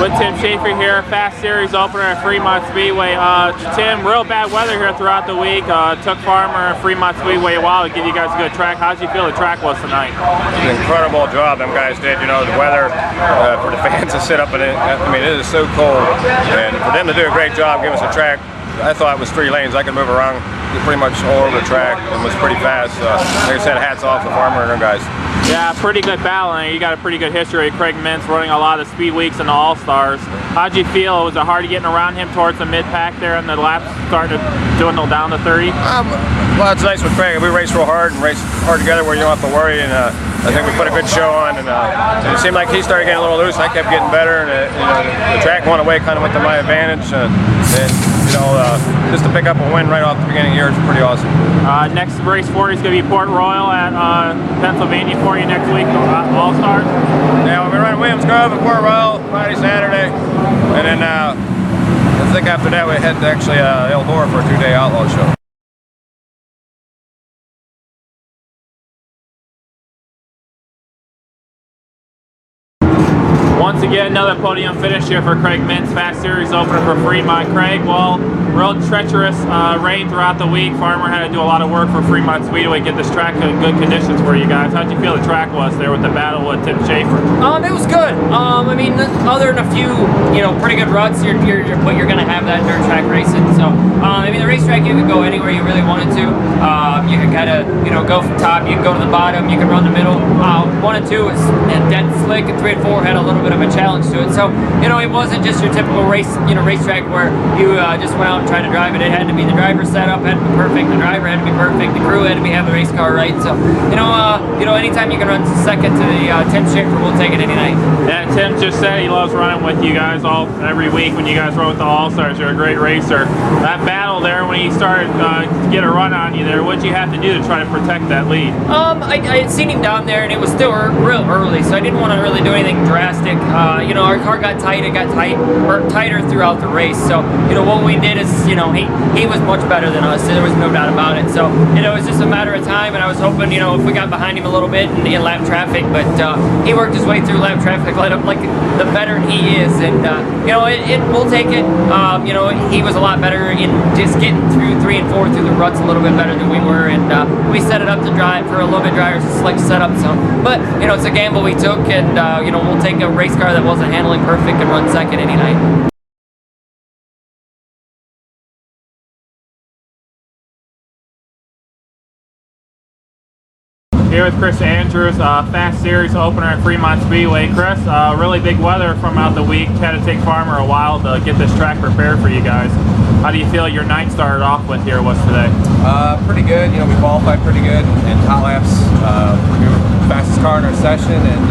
With Tim Shaffer here, Fast Series opener at Fremont Speedway. Tim, real bad weather here throughout the week. Took Farmer and Fremont Speedway a while to give you guys a good track. How did you feel the track was tonight? An incredible job them guys did. You know, the weather for the fans to sit up in it. I mean, it is so cold, and for them to do a great job giving us a track. I thought it was 3 lanes. I could move around pretty much all over the track and was pretty fast. Like I said, hats off to Farmer and their guys. Yeah, pretty good battle. You got a pretty good history of Craig Mintz running a lot of the speed weeks and the All-Stars. How'd you feel? Was it hard getting around him towards the mid-pack there and the laps starting to dwindle down to 30? Well, it's nice with Craig. We race real hard and race hard together where you don't have to worry. And I think we put a good show on. And it seemed like he started getting a little loose. I kept getting better, and the track went away kind of went to my advantage. And you know, just to pick up a win right off the beginning of the year is pretty awesome. Next race for you is going to be Port Royal at Pennsylvania for you next week, All-Stars. Yeah, we'll be running Williams Grove and Port Royal Friday, Saturday. And then I think after that we head to actually Eldora for a 2-day outlaw show. Once again, another podium finish here for Craig Mintz, Fast Series opener for Fremont. Craig, well, real treacherous rain throughout the week. Farmer had to do a lot of work for Fremont Speedway to get this track in good conditions for you guys. How'd you feel the track was there with the battle with Tim Shaffer? It was good. I mean, other than a few, pretty good ruts, you're going to have that dirt track racing. So, I mean, the racetrack, you could go anywhere you really wanted to. You can kind of, go from top, you can go to the bottom, you can run the middle. 1 and 2 was dead slick, and 3 and 4 had a little bit of a challenge to it. So, it wasn't just your typical racetrack where you just went out and tried to drive it. It had to be the driver's setup had to be perfect, the driver had to be perfect, the crew had to have the race car right. So, anytime you can run second to the Tim Shaffer, we'll take it any night. Yeah, Tim just said he loves running with you guys every week when you guys run with the All-Stars. You're a great racer. That battle there when he started to get a run on you there, what'd you have to do to try to protect that lead? I had seen him down there, and it was still real early, so I didn't want to really do anything drastic. Our car got tight. It got tighter throughout the race. So, what we did is, he was much better than us. There was no doubt about it. So, it was just a matter of time, and I was hoping, if we got behind him a little bit in lap traffic, but he worked his way through lap traffic like the veteran he is, and we'll take it. He was a lot better in just getting through 3 and 4 through the ruts a little bit better than we were, and we set it up to drive for a little bit drier, slick setup. So, but it's a gamble we took, and we'll take a race car that wasn't handling perfect and run second any night. Here with Chris Andrews, Fast Series opener at Fremont Speedway. Chris, really big weather from out the week. Had to take Farmer a while to get this track prepared for you guys. How do you feel your night started off with here was today? Pretty good. We qualified pretty good in hot laps. We were the fastest car in our session, and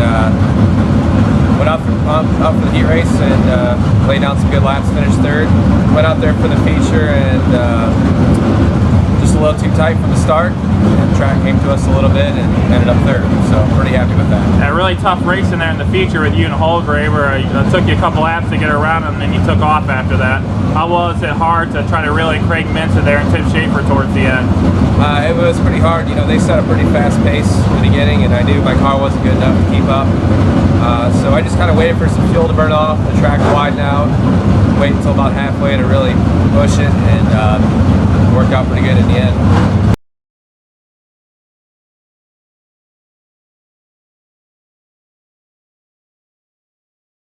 went up for the heat race and laid down some good laps, finished 3rd. Went out there for the feature and just a little too tight from the start. And the track came to us a little bit and ended up 3rd. So pretty happy with that. A really tough race in there in the feature with you and Holgraver. It took you a couple laps to get around and then you took off after that. How was it hard to try to reel in Craig Mintz there and Tim Shaffer towards the end? It was pretty hard. They set a pretty fast pace in the beginning, and I knew my car wasn't good enough to keep up. So I just kind of waited for some fuel to burn off, the track to widen out, wait until about halfway to really push it, and it worked out pretty good in the end.